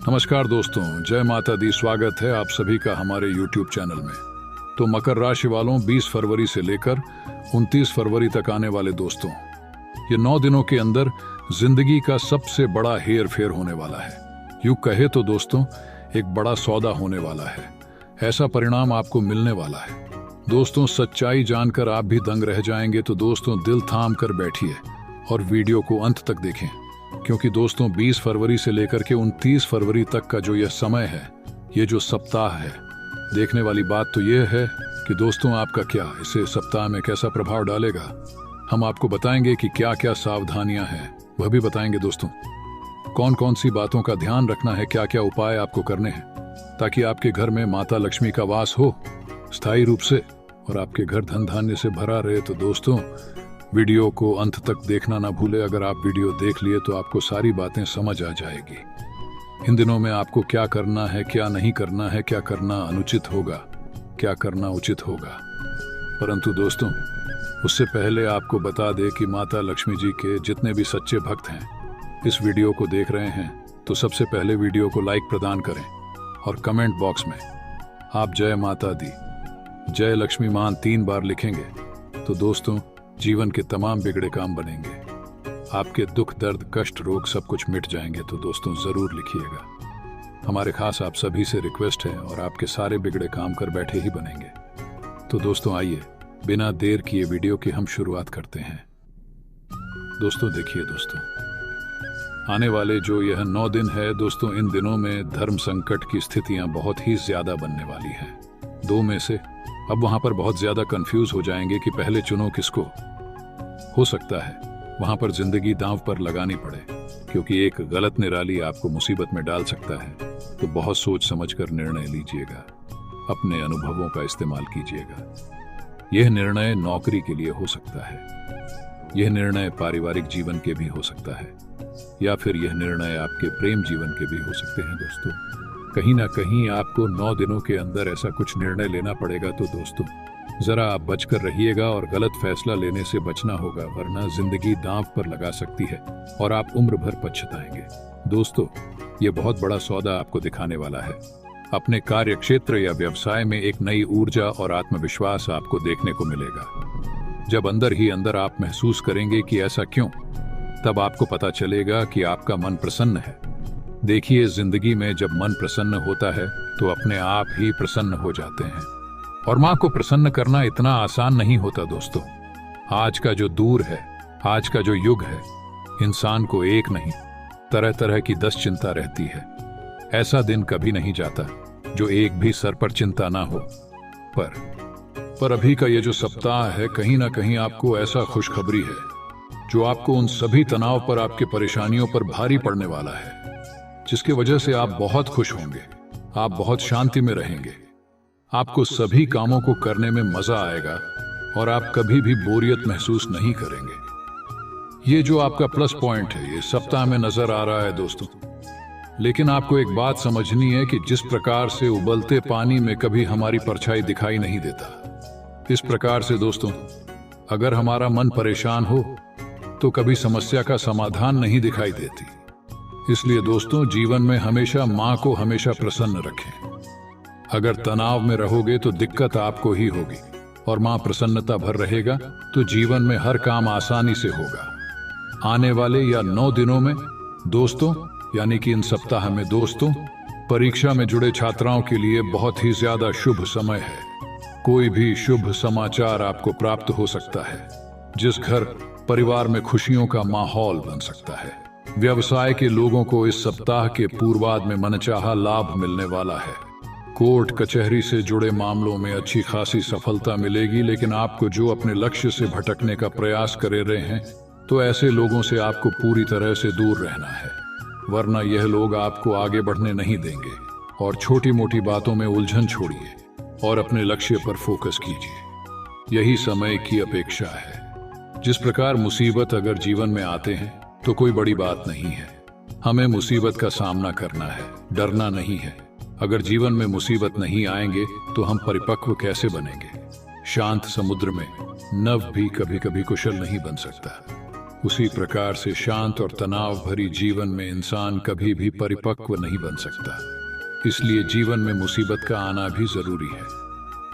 नमस्कार दोस्तों, जय माता दी। स्वागत है आप सभी का हमारे YouTube चैनल में। तो मकर राशि वालों, 20 फरवरी से लेकर 29 फरवरी तक आने वाले दोस्तों, ये 9 दिनों के अंदर जिंदगी का सबसे बड़ा हेर फेर होने वाला है। यूं कहे तो दोस्तों, एक बड़ा सौदा होने वाला है। ऐसा परिणाम आपको मिलने वाला है दोस्तों। सच्चाई जानकर आप भी दंग रह जाएंगे। तो दोस्तों, दिल थाम कर बैठिए और वीडियो को अंत तक देखें, क्योंकि दोस्तों 20 फरवरी से लेकर के 29 फरवरी तक का जो यह समय है, ये जो सप्ताह है, देखने वाली बात तो यह है कि दोस्तों आपका क्या इसे सप्ताह में कैसा प्रभाव डालेगा। हम आपको बताएंगे कि क्या क्या सावधानियां हैं, वह भी बताएंगे दोस्तों। कौन कौन सी बातों का ध्यान रखना है, क्या क्या उपाय आपको करने हैं, ताकि आपके घर में माता लक्ष्मी का वास हो स्थायी रूप से और आपके घर धन धान्य से भरा रहे। तो दोस्तों, वीडियो को अंत तक देखना ना भूले। अगर आप वीडियो देख लिए तो आपको सारी बातें समझ आ जाएगी। इन दिनों में आपको क्या करना है, क्या नहीं करना है, क्या करना अनुचित होगा, क्या करना उचित होगा। परंतु दोस्तों, उससे पहले आपको बता दे कि माता लक्ष्मी जी के जितने भी सच्चे भक्त हैं इस वीडियो को देख रहे हैं, तो सबसे पहले वीडियो को लाइक प्रदान करें और कमेंट बॉक्स में आप जय माता दी, जय लक्ष्मी मान 3 बार लिखेंगे तो दोस्तों जीवन के तमाम बिगड़े काम बनेंगे। आपके दुख, दर्द, कष्ट, रोग सब कुछ मिट जाएंगे। तो दोस्तों जरूर लिखिएगा। हमारे खास आप सभी से रिक्वेस्ट है और आपके सारे बिगड़े काम कर बैठे ही बनेंगे। तो दोस्तों आइए बिना देर किए वीडियो की हम शुरुआत करते हैं। दोस्तों देखिए दोस्तों, आने वाले जो यह 9 दिन है दोस्तों, इन दिनों में धर्म संकट की स्थितियां बहुत ही ज्यादा बनने वाली है। 2 में से अब वहां पर बहुत ज्यादा कंफ्यूज हो जाएंगे कि पहले चुनो किसको। हो सकता है वहां पर जिंदगी दांव पर लगानी पड़े, क्योंकि एक गलत निराली आपको मुसीबत में डाल सकता है। तो बहुत सोच समझकर निर्णय लीजिएगा, अपने अनुभवों का इस्तेमाल कीजिएगा। यह निर्णय नौकरी के लिए हो सकता है, यह निर्णय पारिवारिक जीवन के भी हो सकता है, या फिर यह निर्णय आपके प्रेम जीवन के भी हो सकते हैं दोस्तों। कहीं ना कहीं आपको 9 दिनों के अंदर ऐसा कुछ निर्णय लेना पड़ेगा। तो दोस्तों जरा आप बचकर रहिएगा और गलत फैसला लेने से बचना होगा, वरना जिंदगी दांव पर लगा सकती है और आप उम्र भर पछताएंगे। दोस्तों, ये बहुत बड़ा सौदा आपको दिखाने वाला है। अपने कार्य क्षेत्र या व्यवसाय में एक नई ऊर्जा और आत्मविश्वास आपको देखने को मिलेगा। जब अंदर ही अंदर आप महसूस करेंगे कि ऐसा क्यों, तब आपको पता चलेगा कि आपका मन प्रसन्न है। देखिए, जिंदगी में जब मन प्रसन्न होता है तो अपने आप ही प्रसन्न हो जाते हैं। और मां को प्रसन्न करना इतना आसान नहीं होता दोस्तों। आज का जो दूर है, आज का जो युग है, इंसान को एक नहीं तरह तरह की 10 चिंता रहती है। ऐसा दिन कभी नहीं जाता जो एक भी सर पर चिंता ना हो। पर अभी का ये जो सप्ताह है, कहीं ना कहीं आपको ऐसा खुशखबरी है जो आपको उन सभी तनाव पर, आपके परेशानियों पर भारी पड़ने वाला है, जिसकी वजह से आप बहुत खुश होंगे, आप बहुत शांति में रहेंगे, आपको सभी कामों को करने में मजा आएगा और आप कभी भी बोरियत महसूस नहीं करेंगे। ये जो आपका प्लस पॉइंट है, ये सप्ताह में नजर आ रहा है दोस्तों। लेकिन आपको एक बात समझनी है कि जिस प्रकार से उबलते पानी में कभी हमारी परछाई दिखाई नहीं देता, इस प्रकार से दोस्तों अगर हमारा मन परेशान हो तो कभी समस्या का समाधान नहीं दिखाई देती। इसलिए दोस्तों, जीवन में हमेशा मां को हमेशा प्रसन्न रखें। अगर तनाव में रहोगे तो दिक्कत आपको ही होगी, और मां प्रसन्नता भर रहेगा तो जीवन में हर काम आसानी से होगा। आने वाले या 9 दिनों में दोस्तों, यानी कि इन सप्ताह में दोस्तों, परीक्षा में जुड़े छात्राओं के लिए बहुत ही ज्यादा शुभ समय है। कोई भी शुभ समाचार आपको प्राप्त हो सकता है, जिस घर परिवार में खुशियों का माहौल बन सकता है। व्यवसाय के लोगों को इस सप्ताह के पूर्वार्ध में मनचाहा लाभ मिलने वाला है। कोर्ट कचहरी से जुड़े मामलों में अच्छी खासी सफलता मिलेगी। लेकिन आपको जो अपने लक्ष्य से भटकने का प्रयास कर रहे हैं, तो ऐसे लोगों से आपको पूरी तरह से दूर रहना है, वरना यह लोग आपको आगे बढ़ने नहीं देंगे। और छोटी मोटी बातों में उलझन छोड़िए और अपने लक्ष्य पर फोकस कीजिए। यही समय की अपेक्षा है। जिस प्रकार मुसीबत अगर जीवन में आते हैं तो कोई बड़ी बात नहीं है, हमें मुसीबत का सामना करना है, डरना नहीं है। अगर जीवन में मुसीबत नहीं आएंगे तो हम परिपक्व कैसे बनेंगे। शांत समुद्र में नव भी कभी कभी कुशल नहीं बन सकता। उसी प्रकार से शांत और तनाव भरी जीवन में इंसान कभी भी परिपक्व नहीं बन सकता। इसलिए जीवन में मुसीबत का आना भी जरूरी है,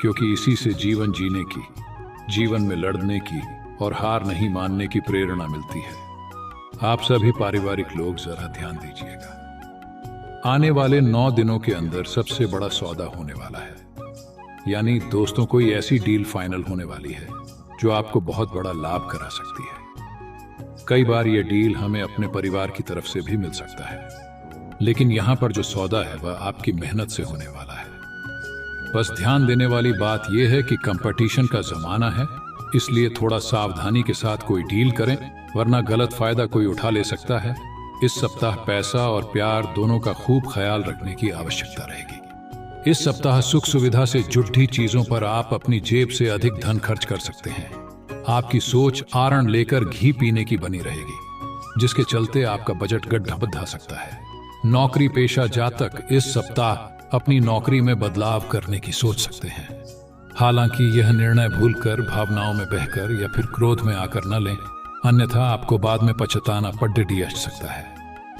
क्योंकि इसी से जीवन जीने की, जीवन में लड़ने की और हार नहीं मानने की प्रेरणा मिलती है। आप सभी पारिवारिक लोग जरा ध्यान दीजिएगा। आने वाले 9 दिनों के अंदर सबसे बड़ा सौदा होने वाला है, यानी दोस्तों कोई ऐसी डील फाइनल होने वाली है जो आपको बहुत बड़ा लाभ करा सकती है। कई बार यह डील हमें अपने परिवार की तरफ से भी मिल सकता है, लेकिन यहां पर जो सौदा है वह आपकी मेहनत से होने वाला है। बस ध्यान देने वाली बात यह है कि कंपटीशन का जमाना है, इसलिए थोड़ा सावधानी के साथ कोई डील करें, वरना गलत फायदा कोई उठा ले सकता है। इस सप्ताह पैसा और प्यार दोनों का खूब ख्याल रखने की आवश्यकता रहेगी। इस सप्ताह सुख सुविधा से जुड़ी चीजों पर आप अपनी जेब से अधिक धन खर्च कर सकते हैं। आपकी सोच आरण लेकर घी पीने की बनी रहेगी, जिसके चलते आपका बजट गड्ढा बद्धा सकता है। नौकरी पेशा जातक इस सप्ताह अपनी नौकरी में बदलाव करने की सोच सकते हैं। हालांकि यह निर्णय भूलकर, भावनाओं में बहकर या फिर क्रोध में आकर न लें, अन्यथा आपको बाद में पछताना पड़ सकता है।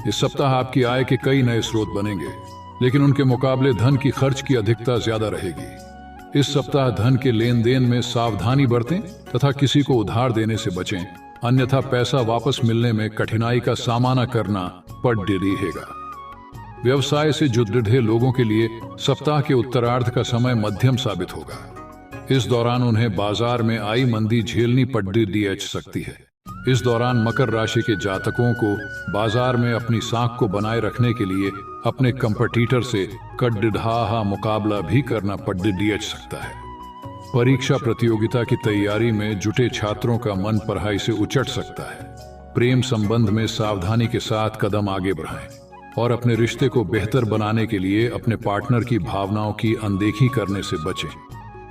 इस सप्ताह आपकी आय के कई नए स्रोत बनेंगे, लेकिन उनके मुकाबले धन की खर्च की अधिकता ज्यादा रहेगी। इस सप्ताह धन के लेन देन में सावधानी बरतें तथा किसी को उधार देने से बचें, अन्यथा पैसा वापस मिलने में कठिनाई का सामना करना पड़ रहेगा। व्यवसाय से जुड़े लोगों के लिए सप्ताह के उत्तरार्ध का समय मध्यम साबित होगा। इस दौरान उन्हें बाजार में आई मंदी झेलनी पड़ सकती है। इस दौरान मकर राशि के जातकों को बाजार में अपनी साख को बनाए रखने के लिए अपने कंपटीटर से कड़हा मुकाबला भी करना पड़ सकता है। परीक्षा प्रतियोगिता की तैयारी में जुटे छात्रों का मन पढ़ाई से उचट सकता है। प्रेम संबंध में सावधानी के साथ कदम आगे बढ़ाएं और अपने रिश्ते को बेहतर बनाने के लिए अपने पार्टनर की भावनाओं की अनदेखी करने से बचें।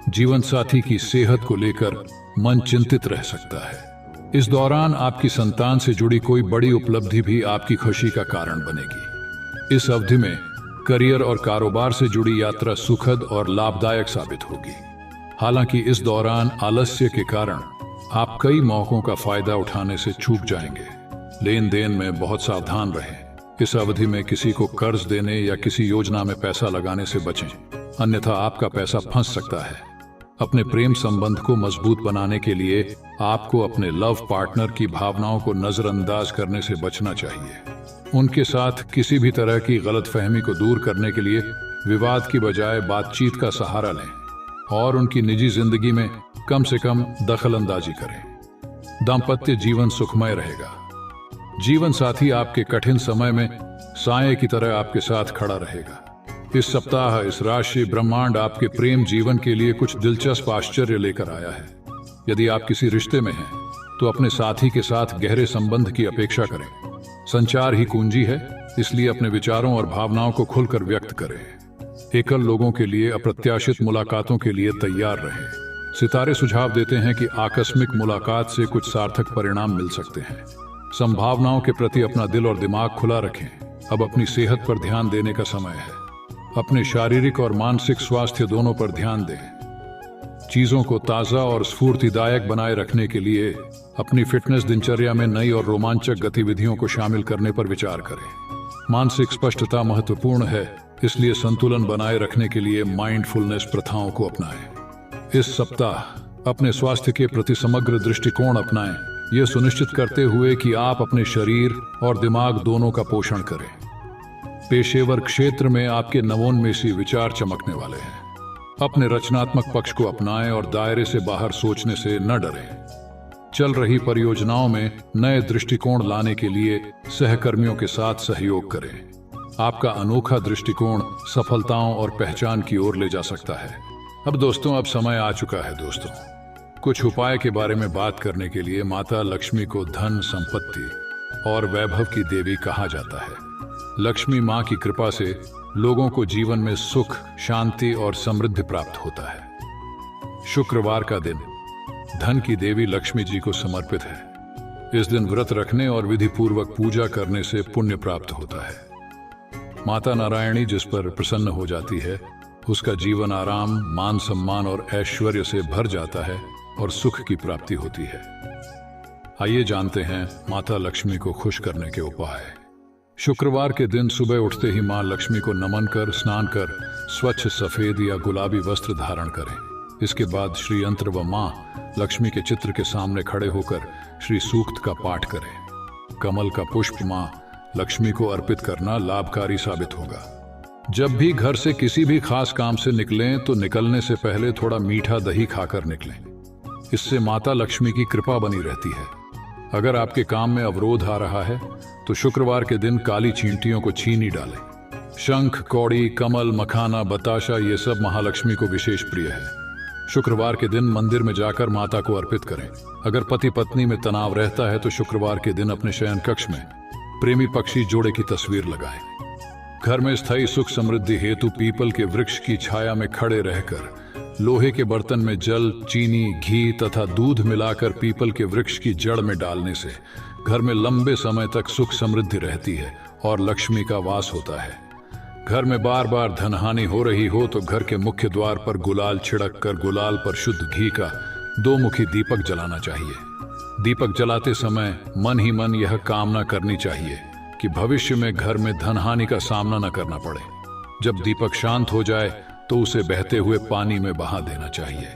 जीवन साथी की सेहत को लेकर मन चिंतित रह सकता है। इस दौरान आपकी संतान से जुड़ी कोई बड़ी उपलब्धि भी आपकी खुशी का कारण बनेगी। इस अवधि में करियर और कारोबार से जुड़ी यात्रा सुखद और लाभदायक साबित होगी। हालांकि इस दौरान आलस्य के कारण आप कई मौकों का फायदा उठाने से चूक जाएंगे। लेन देन में बहुत सावधान रहें। इस अवधि में किसी को कर्ज देने या किसी योजना में पैसा लगाने से बचें, अन्यथा आपका पैसा फंस सकता है। अपने प्रेम संबंध को मजबूत बनाने के लिए आपको अपने लव पार्टनर की भावनाओं को नजरअंदाज करने से बचना चाहिए। उनके साथ किसी भी तरह की गलतफहमी को दूर करने के लिए विवाद की बजाय बातचीत का सहारा लें और उनकी निजी जिंदगी में कम से कम दखल अंदाजी करें। दाम्पत्य जीवन सुखमय रहेगा। जीवन साथी आपके कठिन समय में साये की तरह आपके साथ खड़ा रहेगा। इस सप्ताह इस राशि ब्रह्मांड आपके प्रेम जीवन के लिए कुछ दिलचस्प आश्चर्य लेकर आया है। यदि आप किसी रिश्ते में हैं, तो अपने साथी के साथ गहरे संबंध की अपेक्षा करें। संचार ही कुंजी है, इसलिए अपने विचारों और भावनाओं को खुलकर व्यक्त करें। एकल लोगों के लिए अप्रत्याशित मुलाकातों के लिए तैयार रहें। सितारे सुझाव देते हैं कि आकस्मिक मुलाकात से कुछ सार्थक परिणाम मिल सकते हैं। संभावनाओं के प्रति अपना दिल और दिमाग खुला रखें। अब अपनी सेहत पर ध्यान देने का समय है। अपने शारीरिक और मानसिक स्वास्थ्य दोनों पर ध्यान दें। चीजों को ताजा और स्फूर्तिदायक बनाए रखने के लिए अपनी फिटनेस दिनचर्या में नई और रोमांचक गतिविधियों को शामिल करने पर विचार करें। मानसिक स्पष्टता महत्वपूर्ण है, इसलिए संतुलन बनाए रखने के लिए माइंडफुलनेस प्रथाओं को अपनाएं। इस सप्ताह अपने स्वास्थ्य के प्रति समग्र दृष्टिकोण अपनाएं, यह सुनिश्चित करते हुए कि आप अपने शरीर और दिमाग दोनों का पोषण करें। पेशेवर क्षेत्र में आपके नवोन्मेषी विचार चमकने वाले हैं। अपने रचनात्मक पक्ष को अपनाएं और दायरे से बाहर सोचने से न डरें। चल रही परियोजनाओं में नए दृष्टिकोण लाने के लिए सहकर्मियों के साथ सहयोग करें। आपका अनोखा दृष्टिकोण सफलताओं और पहचान की ओर ले जा सकता है। अब दोस्तों, अब समय आ चुका है दोस्तों, कुछ उपाय के बारे में बात करने के लिए। माता लक्ष्मी को धन, संपत्ति और वैभव की देवी कहा जाता है। लक्ष्मी माँ की कृपा से लोगों को जीवन में सुख, शांति और समृद्धि प्राप्त होता है। शुक्रवार का दिन धन की देवी लक्ष्मी जी को समर्पित है। इस दिन व्रत रखने और विधि पूर्वक पूजा करने से पुण्य प्राप्त होता है। माता नारायणी जिस पर प्रसन्न हो जाती है, उसका जीवन आराम, मान सम्मान और ऐश्वर्य से भर जाता है और सुख की प्राप्ति होती है। आइए जानते हैं माता लक्ष्मी को खुश करने के उपाय। शुक्रवार के दिन सुबह उठते ही मां लक्ष्मी को नमन कर स्नान कर स्वच्छ सफेद या गुलाबी वस्त्र धारण करें। इसके बाद श्री यंत्र व मां लक्ष्मी के चित्र के सामने खड़े होकर श्री सूक्त का पाठ करें। कमल का पुष्प मां लक्ष्मी को अर्पित करना लाभकारी साबित होगा। जब भी घर से किसी भी खास काम से निकलें तो निकलने से पहले थोड़ा मीठा दही खाकर निकलें। इससे माता लक्ष्मी की कृपा बनी रहती है। अगर आपके काम में अवरोध आ रहा है तो शुक्रवार के दिन काली चींटियों को छीनी डालें। शंख, कौड़ी, कमल, मखाना, बताशा ये सब महालक्ष्मी को विशेष प्रिय है। शुक्रवार के दिन मंदिर में जाकर माता को अर्पित करें। अगर पति पत्नी में तनाव रहता है तो शुक्रवार के दिन अपने शयन कक्ष में प्रेमी पक्षी जोड़े की तस्वीर लगाएं। घर में स्थायी सुख समृद्धि हेतु पीपल के वृक्ष की छाया में खड़े रहकर लोहे के बर्तन में जल, चीनी, घी तथा दूध मिलाकर पीपल के वृक्ष की जड़ में डालने से घर में लंबे समय तक सुख समृद्धि रहती है और लक्ष्मी का वास होता है। घर में बार बार धनहानि हो रही हो तो घर के मुख्य द्वार पर गुलाल छिड़क कर गुलाल पर शुद्ध घी का 2 मुखी दीपक जलाना चाहिए। दीपक जलाते समय मन ही मन यह कामना करनी चाहिए कि भविष्य में घर में धनहानि का सामना न करना पड़े। जब दीपक शांत हो जाए तो उसे बहते हुए पानी में बहा देना चाहिए।